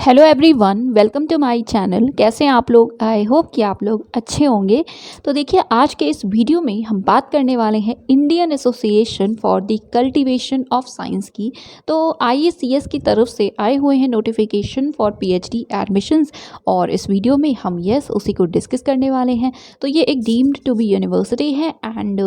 Hello everyone, welcome to my channel. कैसे हैं आप लोग? आई होप कि आप लोग अच्छे होंगे। तो देखिए, आज के इस वीडियो में हम बात करने वाले हैं Indian association for the cultivation of science की। तो आईएसीएस की तरफ से आए हुए हैं नोटिफिकेशन फॉर पीएचडी एडमिशन्स, और इस वीडियो में हम उसी को डिस्कस करने वाले हैं। तो ये एक डीम्ड टू बी यूनिवर्सिटी है एंड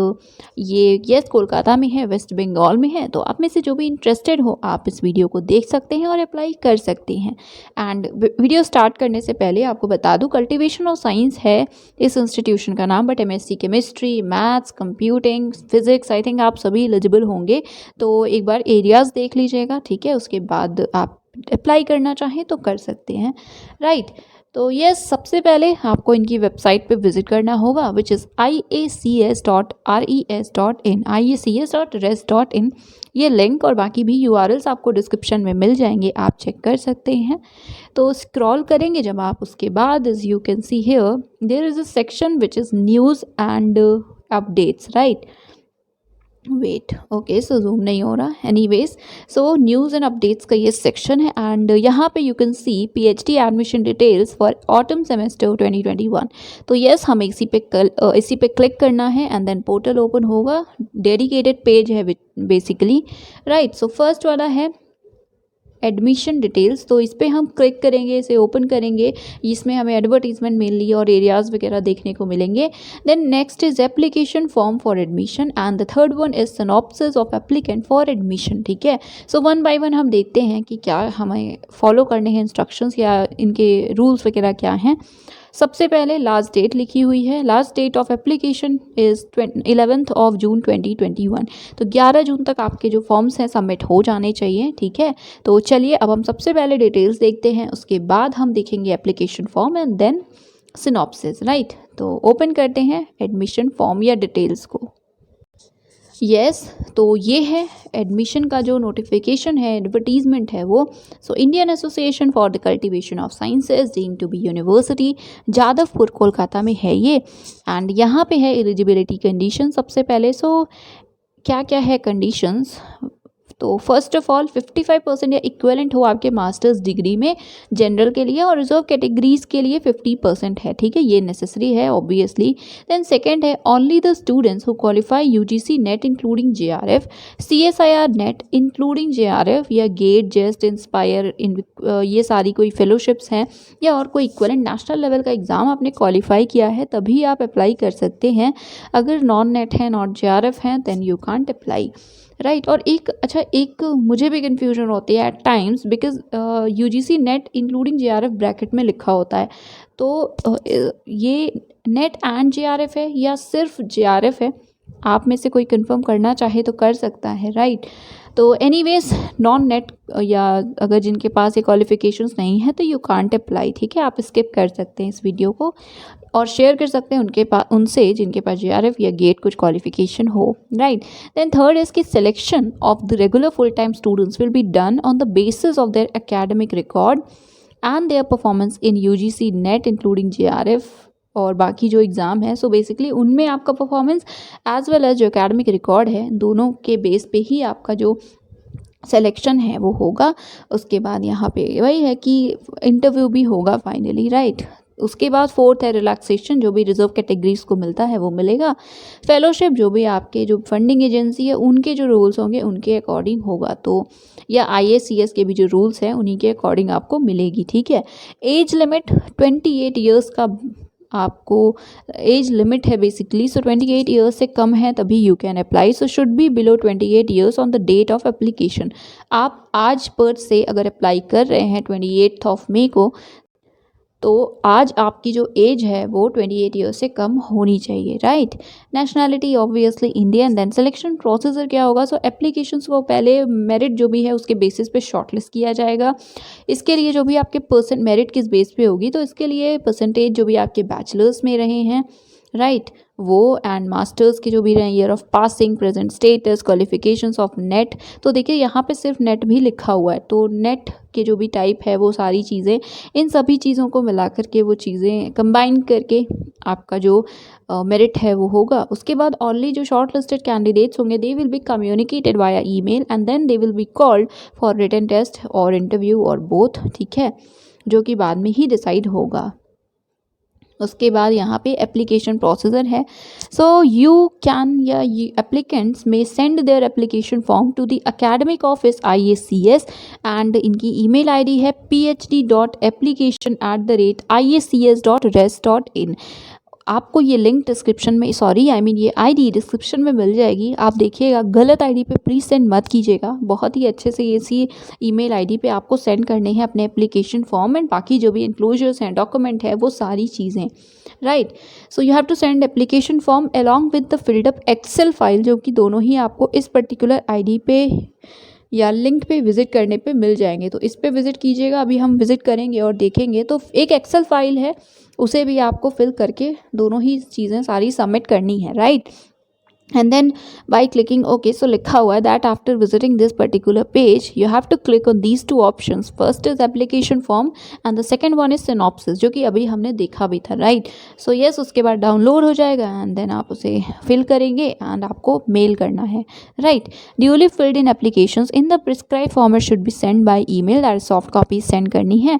ये कोलकाता में है, वेस्ट बंगाल में है। तो आप में से जो भी इंटरेस्टेड हो, आप इस वीडियो को देख सकते हैं और अप्लाई कर सकते हैं। एंड वीडियो स्टार्ट करने से पहले आपको बता दूं, कल्टीवेशन ऑफ साइंस है इस इंस्टीट्यूशन का नाम, but MSc chemistry, maths, computing, physics, I think आप सभी एलिजिबल होंगे। तो एक बार एरियाज़ देख लीजिएगा, ठीक है? उसके बाद आप अप्लाई करना चाहें तो कर सकते हैं, राइट। तो सबसे पहले आपको इनकी वेबसाइट पे विजिट करना होगा, विच इज़ iacs.res.in, iacs.res.in। ये लिंक और बाकी भी यूआरएल्स आपको डिस्क्रिप्शन में मिल जाएंगे, आप चेक कर सकते हैं। तो स्क्रॉल करेंगे जब आप, उसके बाद is you can see here there is a section which is news and updates, right. Wait, okay, so zoom नहीं हो रहा। Anyways, so news and updates का ये सेक्शन है एंड यहाँ पे you can see PhD admission details for autumn semester 2021। तो हमें इसी पे क्लिक करना है एंड देन पोर्टल ओपन होगा। डेडिकेटेड पेज है बेसिकली, राइट। सो फर्स्ट वाला है एडमिशन डिटेल्स, तो इस पर हम क्लिक करेंगे, इसे ओपन करेंगे। इसमें हमें एडवर्टीजमेंट मेनली और एरियाज़ वगैरह देखने को मिलेंगे। Then next is application form for admission and the third one is synopsis of applicant for admission, ठीक है। सो वन बाय वन हम देखते हैं कि क्या हमें फॉलो करने हैं इंस्ट्रक्शंस या इनके रूल्स वगैरह क्या हैं। सबसे पहले लास्ट डेट लिखी हुई है। Last date of application is 11th of June 2021। तो 11 जून तक आपके जो फॉर्म्स हैं सबमिट हो जाने चाहिए, ठीक है। तो चलिए अब हम सबसे पहले डिटेल्स देखते हैं, उसके बाद हम देखेंगे application form and then synopsis, right. तो ओपन करते हैं एडमिशन फॉर्म या डिटेल्स को। तो ये है एडमिशन का जो नोटिफिकेशन है, एडवर्टीजमेंट है वो। So Indian association for the cultivation of sciences deemed to be university, Jadavpur Kolkata में है ये। एंड यहाँ पे है एलिजिबिलिटी कंडीशन सबसे पहले। सो क्या क्या है कंडीशंस? तो फर्स्ट ऑफ ऑल 55% या इक्वेलेंट हो आपके मास्टर्स डिग्री में जनरल के लिए, और रिजर्व कैटेगरीज के लिए 50% है, ठीक है। ये नेसेसरी है ऑब्वियसली। देन सेकंड है only the students who qualify UGC NET including JRF, CSIR NET including JRF या गेट, जेस्ट, इंस्पायर, ये सारी कोई फेलोशिप्स हैं या और कोई इक्वेलेंट नेशनल लेवल का एग्ज़ाम आपने क्वालिफाई किया है तभी आप अप्लाई कर सकते हैं। अगर नॉन नेट है, नॉट जेआरएफ हैं, then you can't apply, right. और एक मुझे भी कन्फ्यूजन होती है at times, because UGC NET including JRF bracket में लिखा होता है। तो ये नेट एंड जेआरएफ है या सिर्फ जेआरएफ है? आप में से कोई कंफर्म करना चाहे तो कर सकता है, राइट। तो एनीवेज, नॉन नेट या अगर जिनके पास ये क्वालिफिकेशंस नहीं है तो यू कांट अप्लाई, ठीक है। आप स्किप कर सकते हैं इस वीडियो को और शेयर कर सकते हैं उनके पास, उनसे जिनके पास जेआरएफ या गेट कुछ क्वालिफिकेशन हो, राइट। देन थर्ड इज कि selection of the regular full time students will be done on the basis of their academic record and their performance in UGC NET including JRF और बाकी जो exam है। So basically उनमें आपका performance as well as जो academic record है, दोनों के बेस पे ही आपका जो सिलेक्शन है वो होगा। उसके बाद यहाँ पे वही है कि इंटरव्यू भी होगा फाइनली, राइट। उसके बाद फोर्थ है रिलैक्सेशन, जो भी रिजर्व कैटेगरीज को मिलता है वो मिलेगा। फेलोशिप जो भी आपके जो फंडिंग एजेंसी है उनके जो रूल्स होंगे उनके अकॉर्डिंग होगा, तो या आईएसीएस के भी जो रूल्स हैं उन्हीं के अकॉर्डिंग आपको मिलेगी, ठीक है। एज लिमिट 28 ईयर्स का आपको एज लिमिट है बेसिकली। सो 28 ईयर्स से कम है तभी you can apply. So should be below 28 years on the date of application. आप आज पर से अगर अप्लाई कर रहे हैं 28 मई को, तो आज आपकी जो एज है वो 28 ईयर्स से कम होनी चाहिए, right. Nationality obviously Indian. Then selection procedure क्या होगा? सो एप्लीकेशंस को पहले मेरिट जो भी है उसके बेसिस पे शॉर्टलिस्ट किया जाएगा। इसके लिए जो भी आपके मेरिट किस बेस पे होगी, तो इसके लिए परसेंटेज जो भी आपके बैचलर्स में रहे हैं, राइट वो एंड मास्टर्स के जो भी रहे year of passing, present status, qualifications of net. तो देखिए यहाँ पे सिर्फ नेट भी लिखा हुआ है, तो नेट के जो भी टाइप है वो सारी चीज़ें, इन सभी चीज़ों को मिला करके वो चीज़ें कंबाइन करके आपका जो मेरिट है वो होगा। उसके बाद ओनली जो शॉर्ट लिस्टेड कैंडिडेट्स होंगे they will be communicated via email and then they will be called for written test और इंटरव्यू और बोथ, ठीक है, जो कि बाद में ही डिसाइड होगा। उसके बाद यहाँ पे एप्लीकेशन प्रोसीजर है। सो यू कैन या applicants may send their application form to the academic office IACS and इनकी ईमेल आईडी है phd.application@iacs.res.in। आपको ये लिंक डिस्क्रिप्शन में ये आईडी डिस्क्रिप्शन में मिल जाएगी। आप देखिएगा, गलत आईडी पे प्लीज़ सेंड मत कीजिएगा। बहुत ही अच्छे से इसी ईमेल आईडी पे आपको सेंड करने हैं अपने एप्लीकेशन फॉर्म एंड बाकी जो भी इंक्लोजर्स हैं, डॉक्यूमेंट है, वो सारी चीज़ें, right. So you have to send application form along with the filled up excel file, जो कि दोनों ही आपको इस पर्टिकुलर आईडी पे या लिंक पे विजिट करने पे मिल जाएंगे। तो इस पे विजिट कीजिएगा, अभी हम विजिट करेंगे और देखेंगे। तो एक एक्सेल फाइल है, उसे भी आपको फिल करके दोनों ही चीज़ें सारी सबमिट करनी है, right. and then by clicking OK, so लिखा हुआ है that after visiting this particular page you have to click on these two options. First is application form and the second one is synopsis, जो कि अभी हमने देखा भी था, राइट। सो यस, उसके बाद डाउनलोड हो जाएगा एंड देन आप उसे फिल करेंगे एंड आपको मेल करना है, right. Duly filled in applications in the prescribe format should be send by email, that soft copy send करनी है।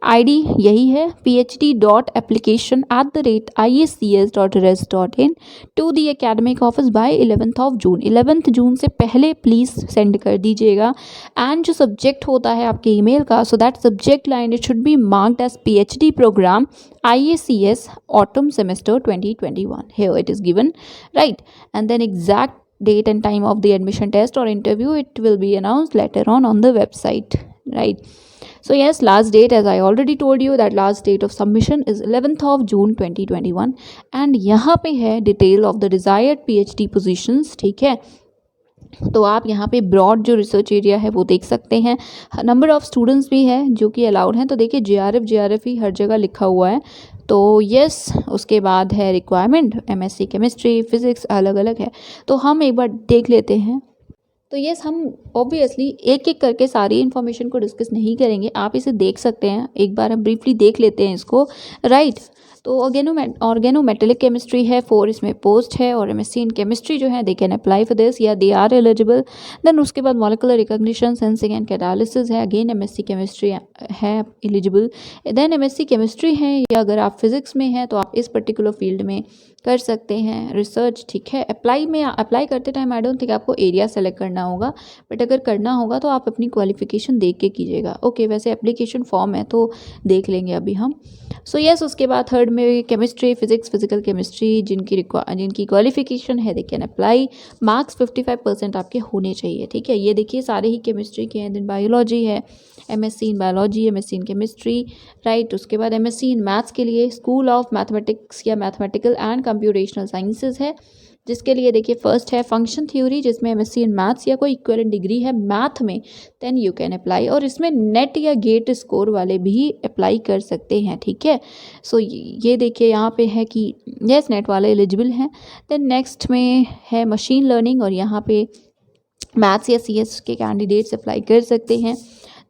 आईडी यही है phd.application@iascs.res.in to the academic office by 11th of June। 11th जून से पहले प्लीज़ सेंड कर दीजिएगा। And जो सब्जेक्ट होता है आपके ईमेल का, so that subject line it should be marked as PhD programme IACS autumn semester 2021। Here it is given, right. And then exact date and time of the admission test or interview, it will be announced later on the website, right. So yes, last date, as I already told you, that last date of submission is 11th of June 2021 and यहाँ पे है detail of the desired PhD positions, ठीक है। तो आप यहाँ पे broad जो रिसर्च एरिया है वो देख सकते हैं। नंबर ऑफ़ स्टूडेंट्स भी है जो कि अलाउड हैं। तो देखिए JRF ही हर जगह लिखा हुआ है। तो यस, उसके बाद है रिक्वायरमेंट, MSc केमिस्ट्री, फिज़िक्स अलग अलग है। तो हम एक बार देख लेते हैं। तो यस, हम ऑब्वियसली एक एक करके सारी इन्फॉर्मेशन को डिस्कस नहीं करेंगे, आप इसे देख सकते हैं। एक बार हम ब्रीफली देख लेते हैं इसको, राइट। तो ऑर्गेनोमेटेलिक केमिस्ट्री है, 4 इसमें पोस्ट है और MSc इन केमिस्ट्री जो है they can apply for this या दे आर एलिजिबल। देन उसके बाद molecular recognition, sensing and catalysis है, अगेन MSc केमिस्ट्री है एलिजिबल। देन MSc केमिस्ट्री है या अगर आप फिजिक्स में हैं तो आप इस पर्टिकुलर फील्ड में कर सकते हैं रिसर्च, ठीक है। अप्लाई करते टाइम आई डोंट थिंक आपको एरिया सेलेक्ट करना होगा, बट अगर करना होगा तो आप अपनी क्वालिफिकेशन देख के कीजिएगा। ओके, वैसे एप्लीकेशन फॉर्म है तो देख लेंगे अभी हम। सो यस, उसके बाद थर्ड में केमिस्ट्री, फिजिक्स, फिजिकल केमिस्ट्री जिनकी क्वालिफिकेशन है दे कैन अप्लाई। मार्क्स 55% आपके होने चाहिए, ठीक है। ये देखिए सारे ही केमिस्ट्री के हैं। देन बायोलॉजी है, MSc in biology, MSc in chemistry, right. उसके बाद MSc इन मैथ्स के लिए स्कूल ऑफ मैथमेटिक्स या मैथमेटिकल एंड कंप्यूटेशनल साइंसेज है, जिसके लिए देखिए फर्स्ट है फंक्शन थ्योरी, जिसमें MSc इन मैथ्स या कोई इक्विवेलेंट डिग्री है मैथ में, देन यू कैन अप्लाई। और इसमें नेट या गेट स्कोर वाले भी अप्लाई कर सकते हैं, ठीक है। सो ये देखिए यहाँ पे है कि यस, नेट वाले एलिजिबल हैं। देन नेक्स्ट में है मशीन लर्निंग और यहाँ पे मैथ्स या CS के कैंडिडेट्स अप्लाई कर सकते हैं।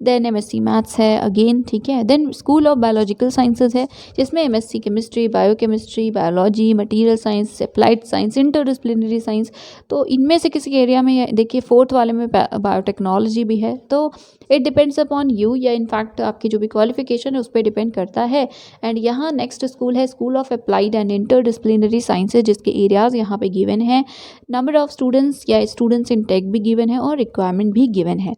देन MSc मैथ्स है अगेन, ठीक है। Then school of biological sciences है, जिसमें MSc chemistry, biochemistry, biology, material science, applied science, interdisciplinary science. तो इनमें से किसी एरिया में देखिए फोर्थ वाले में बायोटेक्नोलॉजी भी है। तो इट डिपेंड्स अपॉन यू, या इनफैक्ट आपकी जो भी क्वालिफिकेशन है उस पर डिपेंड करता है। एंड यहाँ नेक्स्ट स्कूल है school of applied and interdisciplinary sciences, जिसके एरियाज यहाँ पे गिवन है। नंबर ऑफ स्टूडेंट्स या स्टूडेंट्स इन टेक भी गिवन है और रिक्वायरमेंट भी गिवन है,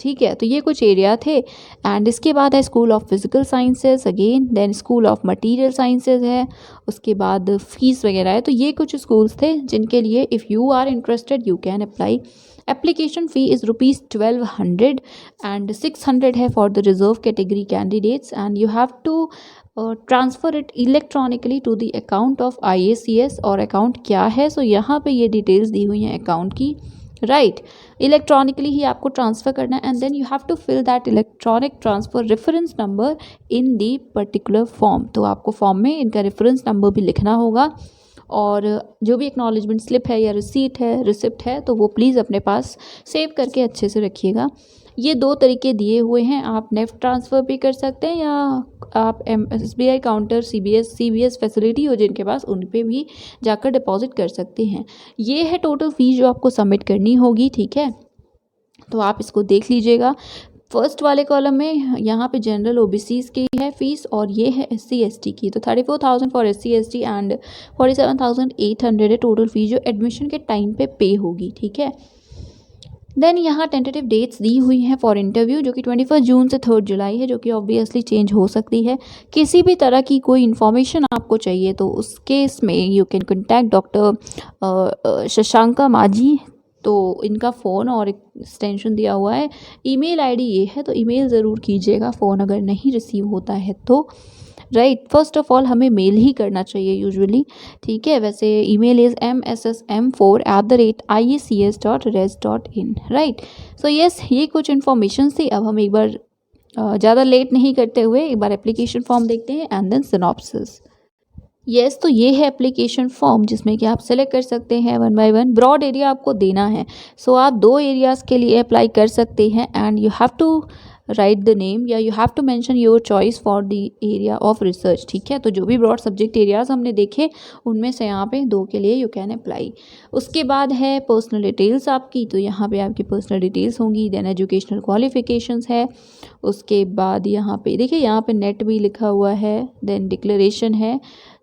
ठीक है। तो ये कुछ एरिया थे। एंड इसके बाद है school of physical sciences again, then school of material sciences है, उसके बाद फीस वगैरह है। तो ये कुछ स्कूल्स थे जिनके लिए if you are interested you can apply. Application fee is ₹1200 and 600 है for the reserve category candidates and you have to transfer it electronically to the account of IACS। और अकाउंट क्या है, सो यहाँ पे ये डिटेल्स दी हुई हैं अकाउंट की, राइट। इलेक्ट्रॉनिकली ही आपको ट्रांसफ़र करना है and then you have to fill that electronic transfer reference number in the particular form. तो आपको फॉर्म में इनका रेफरेंस नंबर भी लिखना होगा। और जो भी एक्नॉलेजमेंट स्लिप है या रिसिप्ट है तो वो प्लीज़ अपने पास सेव करके अच्छे से रखिएगा। ये 2 तरीके दिए हुए हैं, आप नेफ्ट ट्रांसफ़र भी कर सकते हैं या आप SBI काउंटर CBS फैसिलिटी हो जिनके पास, उन पे भी जाकर डिपॉज़िट कर सकते हैं। ये है टोटल फ़ीस जो आपको सबमिट करनी होगी, ठीक है? तो आप इसको देख लीजिएगा। फर्स्ट वाले कॉलम में यहाँ पे जनरल OBCs की है फ़ीस और ये है SC ST की। तो 34,000 फॉर SC ST एंड 47,800 है टोटल फ़ीस जो एडमिशन के टाइम पे होगी, ठीक है? देन यहाँ टेंटेटिव डेट्स दी हुई हैं फॉर इंटरव्यू जो कि 21 जून से 3 जुलाई है, जो कि ऑब्वियसली चेंज हो सकती है। किसी भी तरह की कोई इन्फॉर्मेशन आपको चाहिए तो उस केस में you can contact doctor Shashanka माझी। तो इनका फ़ोन और एक्सटेंशन दिया हुआ है। ईमेल आईडी ये है, तो ईमेल ज़रूर कीजिएगा फ़ोन अगर नहीं रिसीव होता है तो। राइट, फर्स्ट ऑफ ऑल हमें मेल ही करना चाहिए यूजुअली, ठीक है? वैसे email is mssm4@iec.res.in, right. So yes, ये कुछ इन्फॉर्मेशन थी। अब हम एक बार ज़्यादा लेट नहीं करते हुए एक बार एप्लीकेशन फॉर्म देखते हैं एंड देन सिनॉप्सिस। येस, तो ये है एप्लीकेशन फॉर्म जिसमें कि आप सेलेक्ट कर सकते हैं one by one. Broad area आपको देना है, सो आप 2 एरियाज़ के लिए अप्लाई कर सकते हैं and you have to write the name या you have to mention your choice for the area of research, ठीक है? तो जो भी ब्रॉड सब्जेक्ट एरियाज़ हमने देखे उनमें से यहाँ पे 2 के लिए यू कैन अप्लाई। उसके बाद है पर्सनल डिटेल्स आपकी, तो यहाँ पे आपकी पर्सनल डिटेल्स होंगी। देन एजुकेशनल क्वालिफिकेशंस है। उसके बाद यहाँ पे देखिए, यहाँ पे नेट भी लिखा हुआ है। देन डिक्लेरेशन है।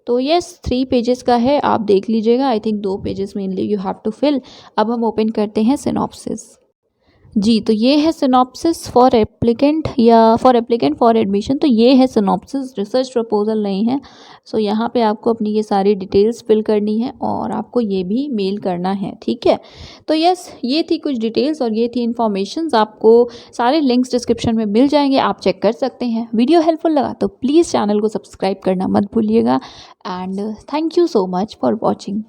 तो यस, 3 पेजेस का है, आप देख लीजिएगा। I think 2 pages mainly you have to fill. अब हम ओपन करते हैं सिनॉप्सिस। जी, तो ये है सिनॉप्सिस फॉर एप्लीकेंट या फॉर एप्लीकेंट फॉर एडमिशन। तो ये है सिनॉप्सिस, रिसर्च प्रपोजल नहीं है। सो यहाँ पे आपको अपनी ये सारी डिटेल्स फिल करनी है और आपको ये भी मेल करना है, ठीक है? तो यस, ये थी कुछ डिटेल्स और ये थी इन्फॉर्मेशंस। आपको सारे लिंक्स डिस्क्रिप्शन में मिल जाएंगे, आप चेक कर सकते हैं। वीडियो हेल्पफुल लगा तो प्लीज़ चैनल को सब्सक्राइब करना मत भूलिएगा and thank you so much for watching.